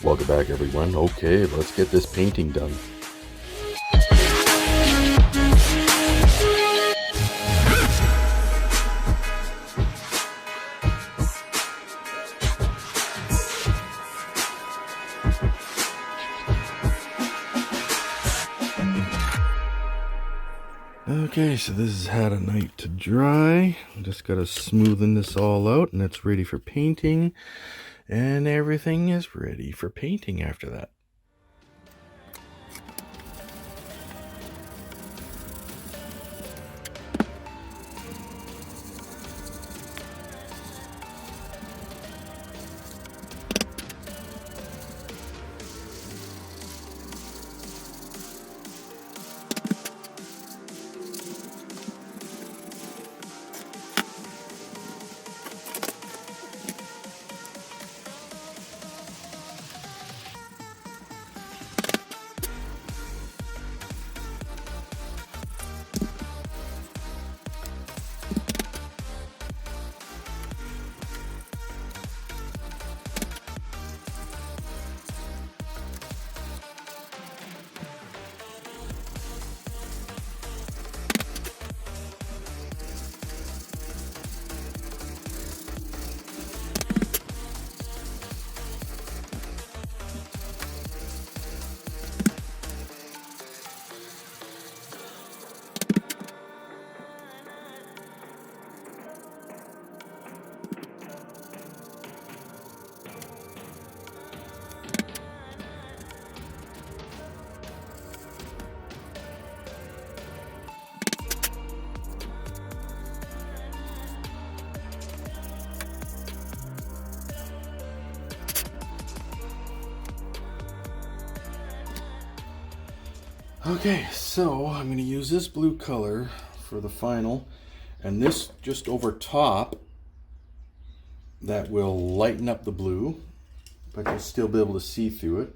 Welcome back, everyone. Okay, let's get this painting done. Okay, so this has had a night to dry. Just got to smoothen this all out and it's ready for painting. And everything is ready for painting after that. Okay, so I'm going to use this blue color for the final, and this just over top that will lighten up the blue, but you'll still be able to see through it.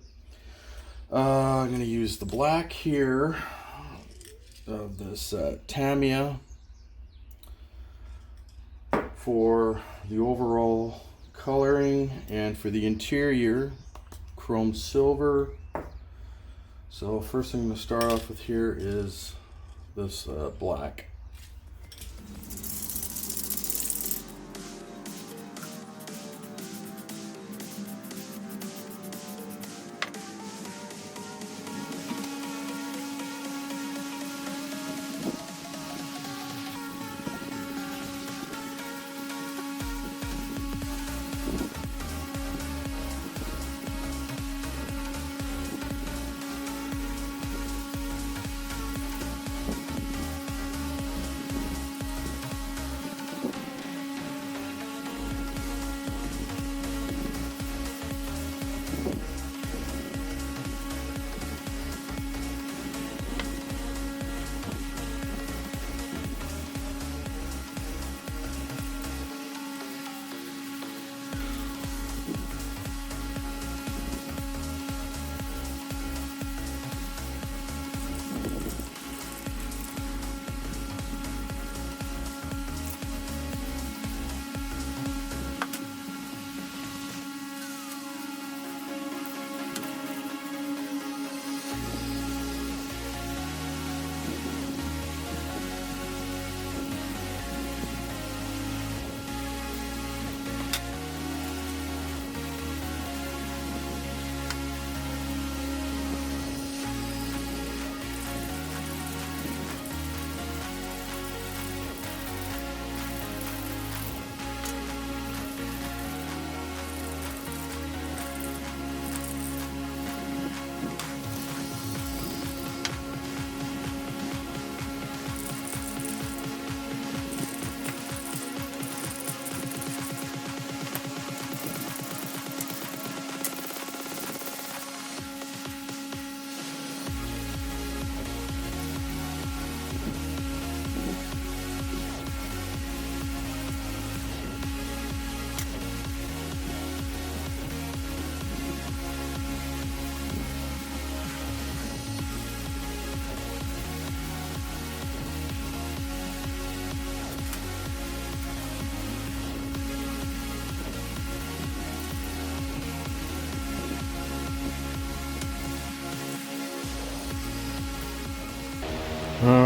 I'm going to use the black here of this Tamiya for the overall coloring, and for the interior, chrome silver. So first thing I'm going to start off with here is this black.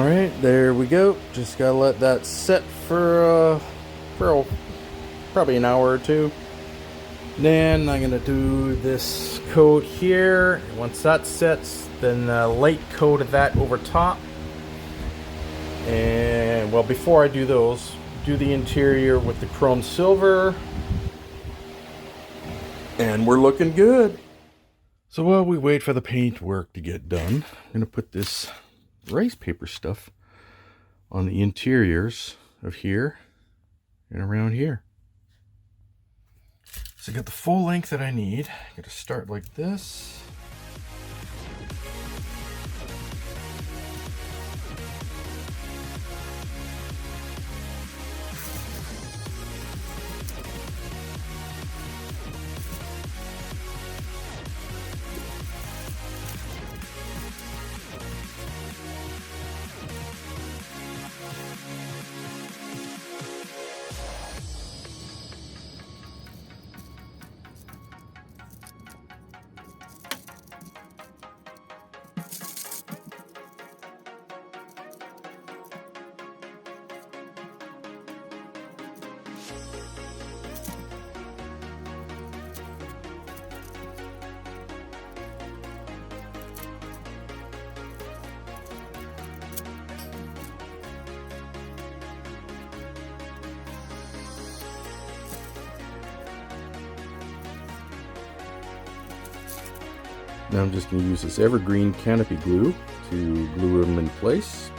Alright, there we go. Just gotta let that set for probably an hour or two. Then I'm gonna do this coat here. Once that sets, then a light coat of that over top. And well, before I do those, do the interior with the chrome silver. And we're looking good. So while we wait for the paint work to get done, I'm gonna put this rice paper stuff on the interiors of here and around here. So I got the full length that I need. I'm gonna start like this. Now I'm just going to use this evergreen canopy glue to glue them in place.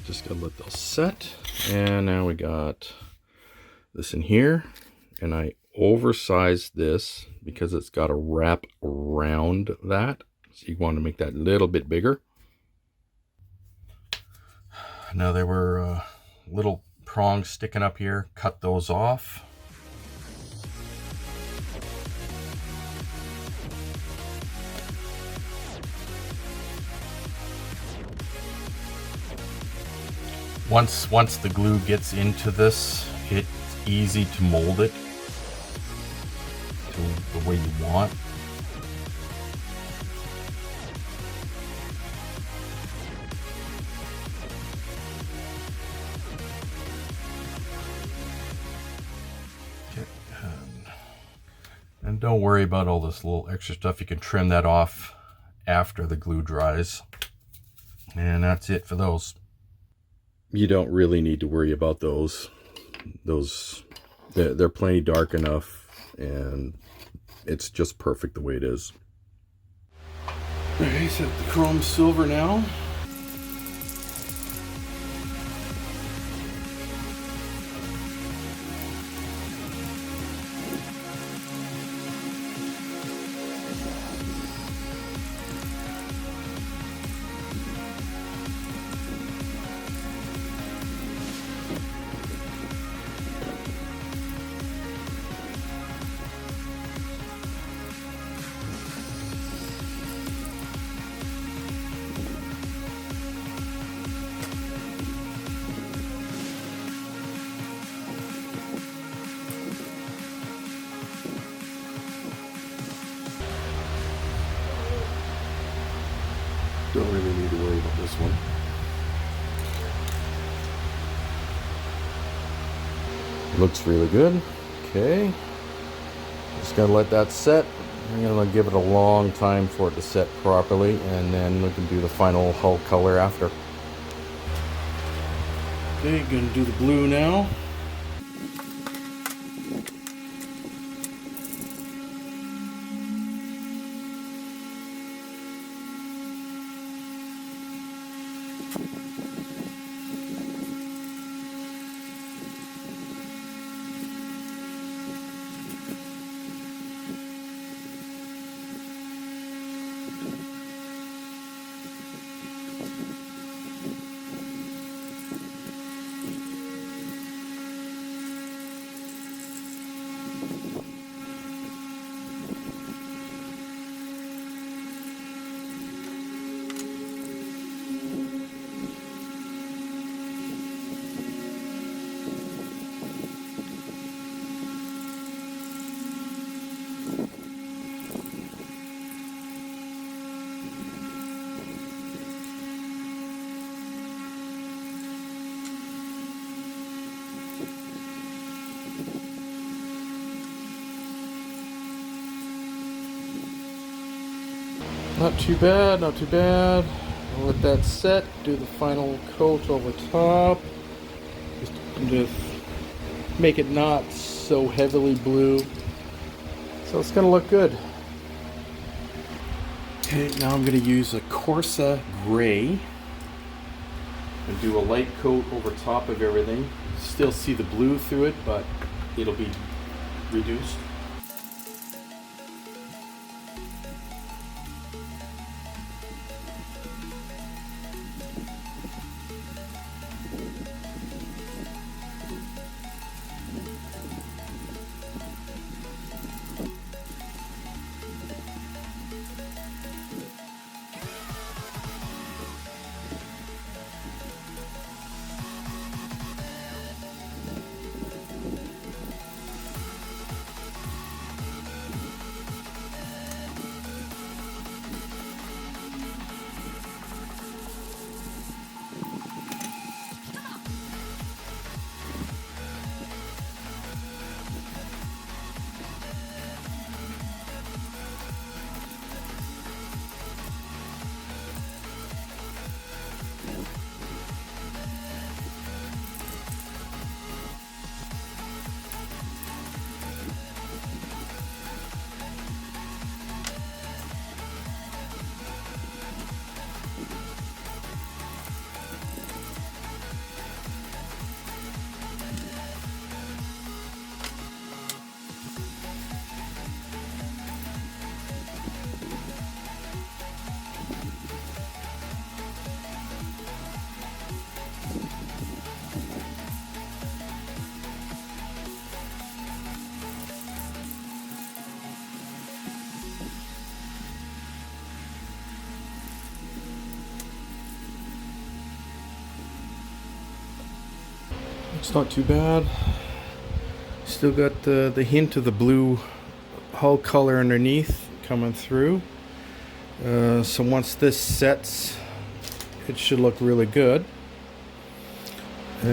Just gotta let those set. And now we got this in here, and I oversized this because it's got a wrap around that, so you want to make that a little bit bigger. Now there were little prongs sticking up here, cut those off. Once the glue gets into this, it's easy to mold it to the way you want. Okay. And don't worry about all this little extra stuff. You can trim that off after the glue dries. And that's it for those. You don't really need to worry about those. They're plenty dark enough, and it's just perfect the way it is. Okay, set the chrome silver now. Don't really need to worry about this one. Looks really good. Okay. Just gotta let that set. I'm gonna give it a long time for it to set properly, and then we can do the final hull color after. Okay, gonna do the blue now. Not too bad, not too bad. I'll let that set, do the final coat over top. Just make it not so heavily blue. So it's gonna look good. Okay, now I'm gonna use a Corsa gray and do a light coat over top of everything. Still see the blue through it, but it'll be reduced. It's not too bad. Still got the hint of the blue hull color underneath coming through. So once this sets, it should look really good. So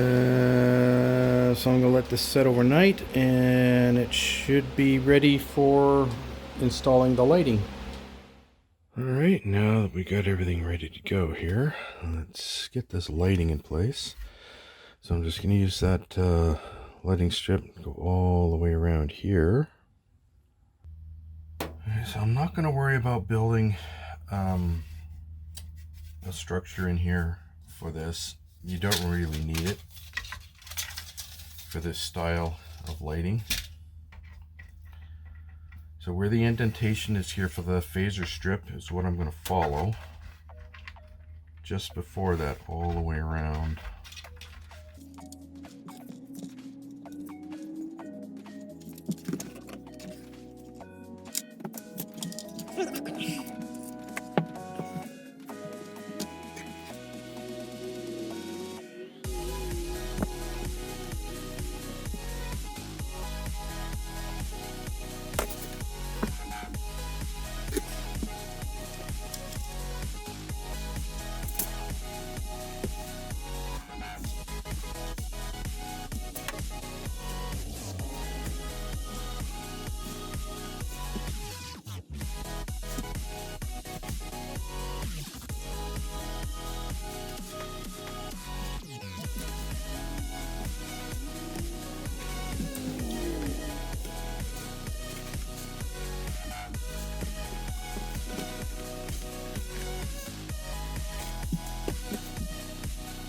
I'm going to let this set overnight and it should be ready for installing the lighting. Alright, now that we got everything ready to go here, let's get this lighting in place. So I'm just going to use that lighting strip, go all the way around here. Okay, so I'm not going to worry about building a structure in here for this. You don't really need it for this style of lighting. So where the indentation is here for the phaser strip is what I'm going to follow. Just before that, all the way around.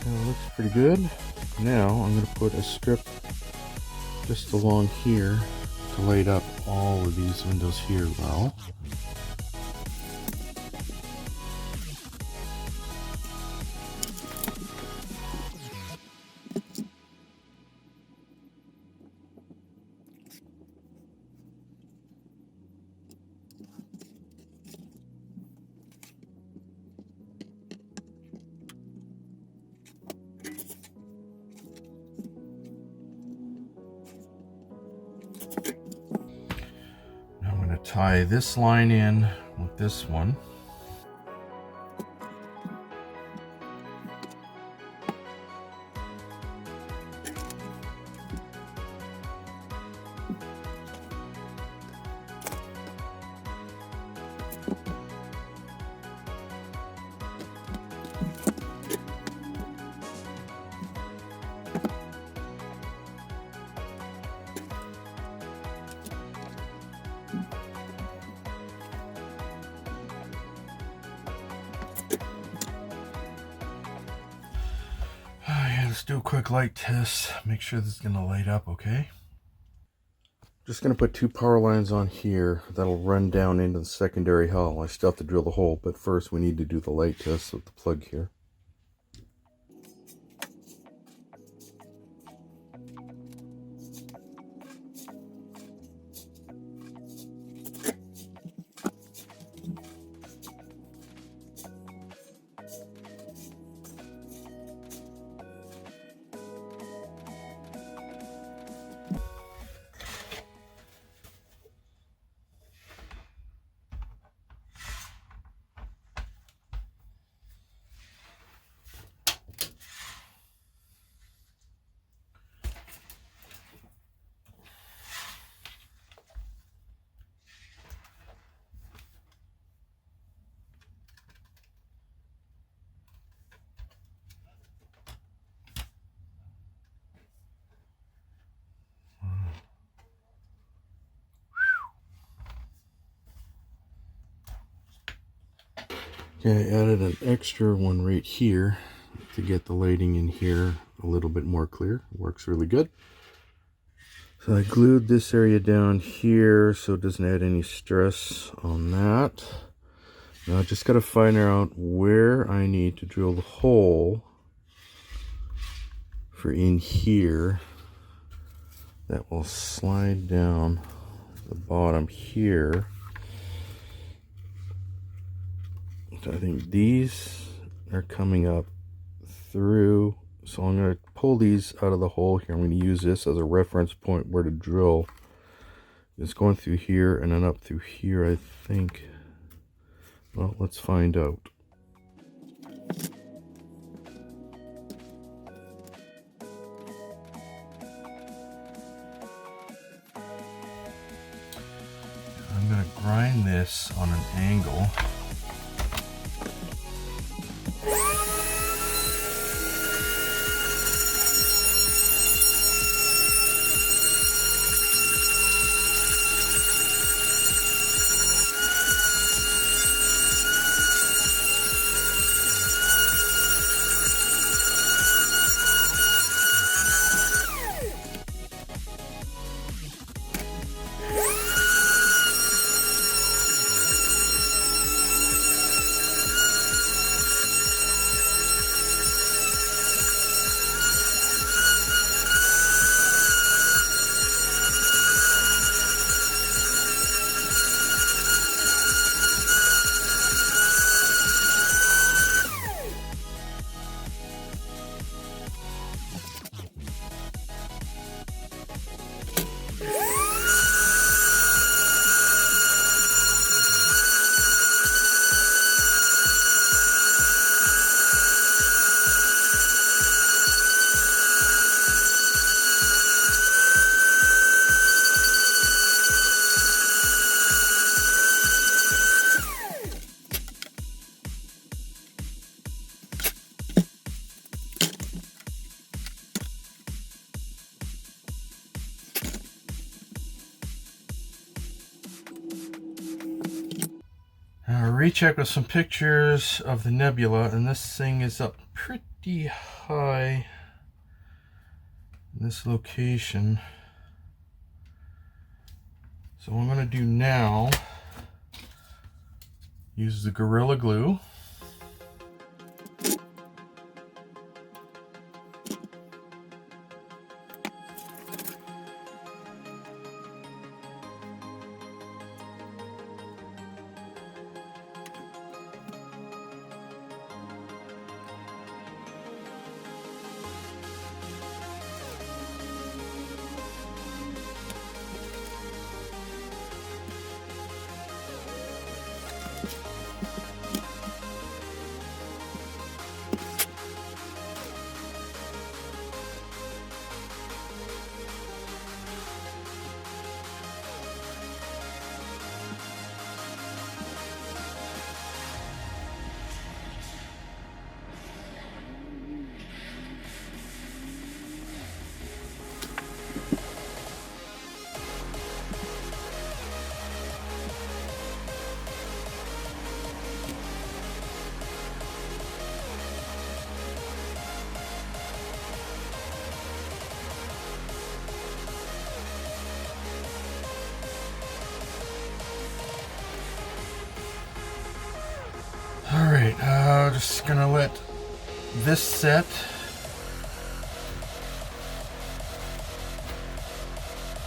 It looks pretty good. Now I'm going to put a strip just along here to light up all of these windows here well. Tie this line in with this one. do a quick light test. Make sure this is going to light up, okay? Just going to put 2 power lines on here. That'll run down into the secondary hull. I still have to drill the hole, but first we need to do the light test with the plug here. Okay, I added an extra one right here to get the lighting in here a little bit more clear. Works really good. So I glued this area down here so it doesn't add any stress on that. Now I just got to find out where I need to drill the hole for in here that will slide down the bottom here. So I think these are coming up through, so I'm going to pull these out of the hole here. I'm going to use this as a reference point where to drill. It's going through here and then up through here, I think. Well, let's find out. I'm going to grind this on an angle. Recheck with some pictures of the nebula, and this thing is up pretty high in this location. So what I'm going to do now, use the Gorilla Glue. All right, just gonna let this set.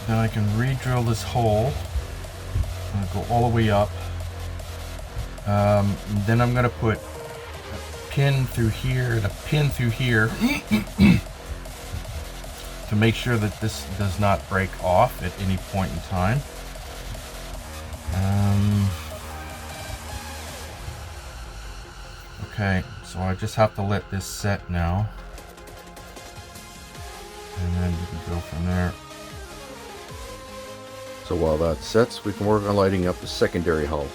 Then I can re-drill this hole. I'm gonna go all the way up. Then I'm gonna put a pin through here and a pin through here to make sure that this does not break off at any point in time. Okay, so I just have to let this set now. And then we can go from there. So while that sets, we can work on lighting up the secondary hull.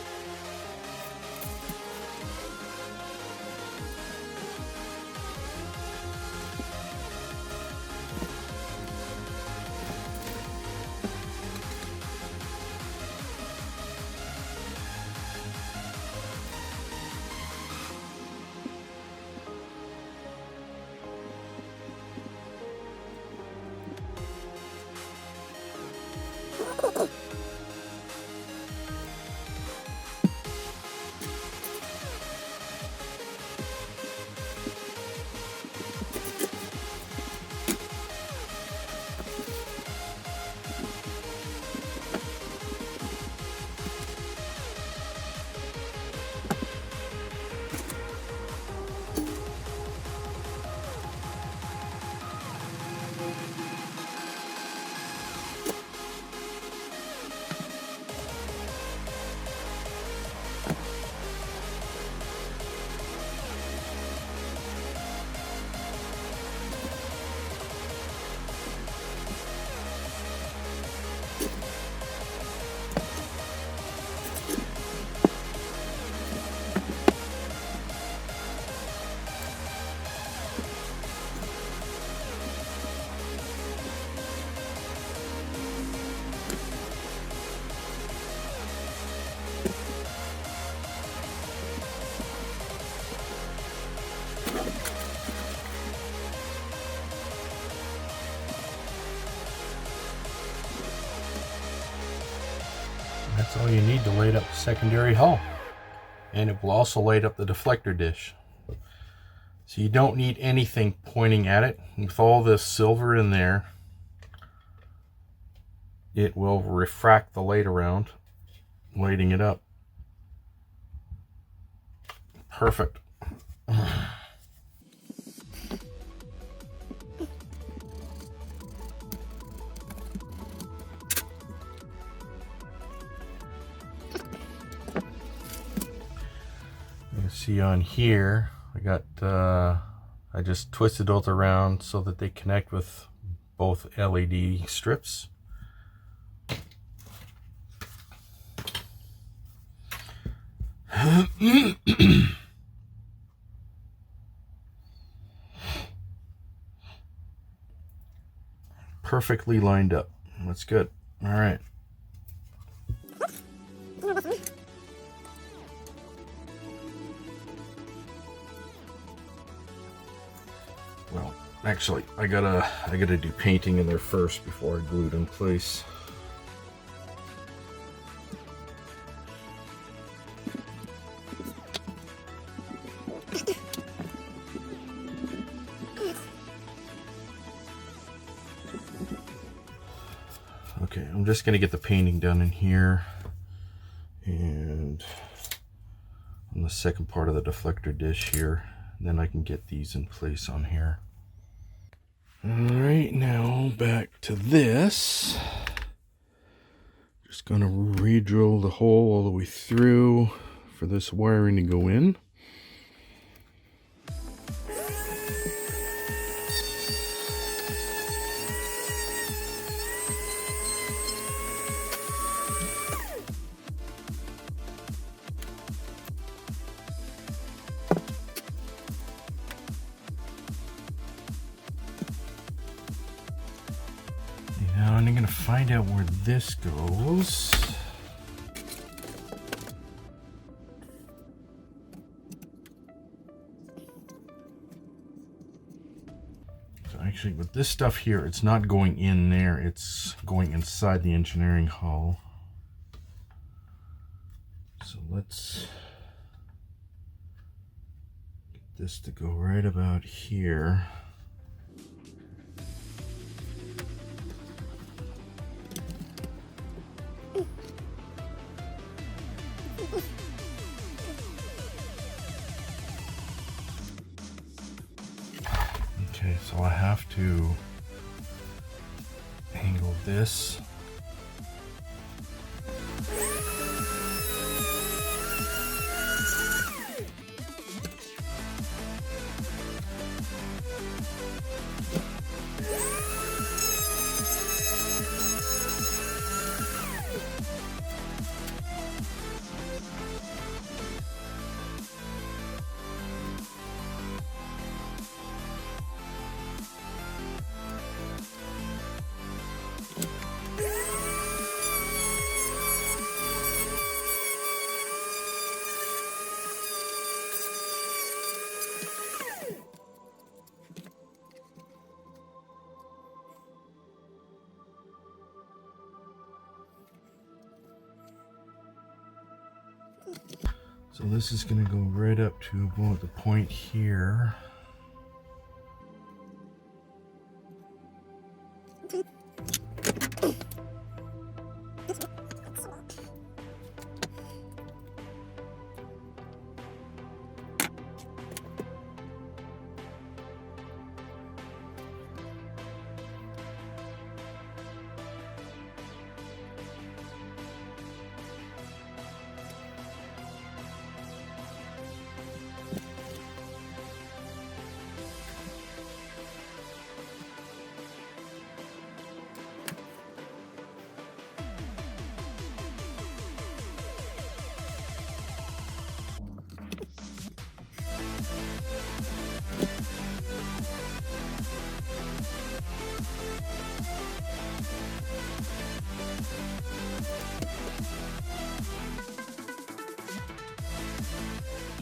That's all you need to light up the secondary hull. And it will also light up the deflector dish. So you don't need anything pointing at it. With all this silver in there, it will refract the light around, lighting it up. Perfect. You see on here, I just twisted those around so that they connect with both LED strips. Perfectly lined up. That's good. All right. Well, actually, I gotta do painting in there first before I glue it in place. Okay, I'm just gonna get the painting done in here and on the second part of the deflector dish here. Then I can get these in place on here. All right, now back to this. Just gonna re-drill the hole all the way through for this wiring to go in. Now I'm going to find out where this goes. So actually with this stuff here, it's not going in there, it's going inside the engineering hull. So let's this to go right about here. Okay, so I have to angle this. So this is going to go right up to about the point here.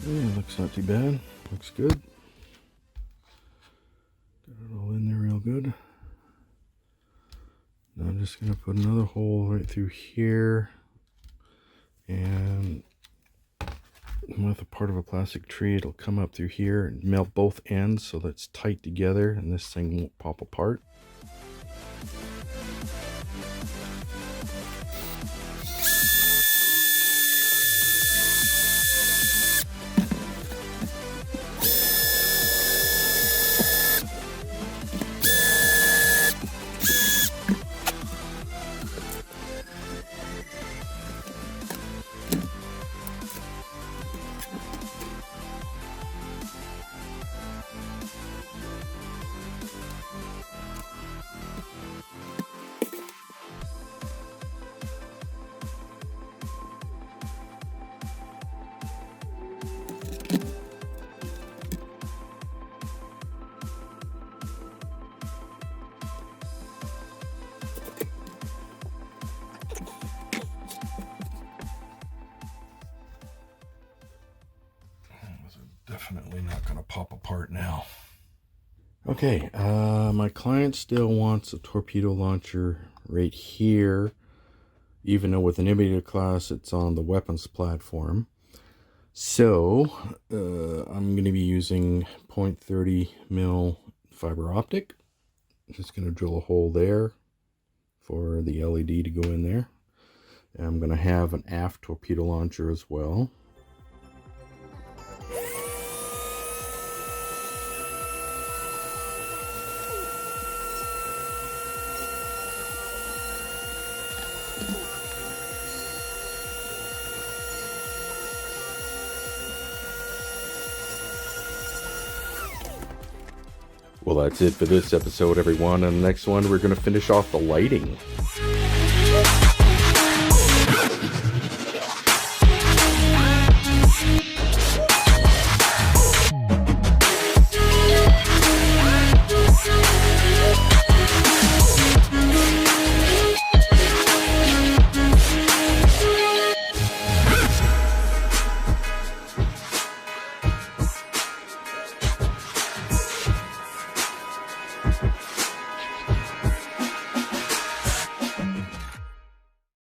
Yeah, looks not too bad. Looks good. Got it all in there real good. Now I'm just going to put another hole right through here. And with a part of a plastic tree, it'll come up through here and melt both ends so that's tight together and this thing won't pop apart. Definitely not going to pop apart now. Okay, my client still wants a torpedo launcher right here, even though with the Nebula class it's on the weapons platform. So I'm going to be using 0.30 mil fiber optic. Just going to drill a hole there for the LED to go in there. And I'm going to have an aft torpedo launcher as well. Well, that's it for this episode, everyone. On the next one, we're going to finish off the lighting.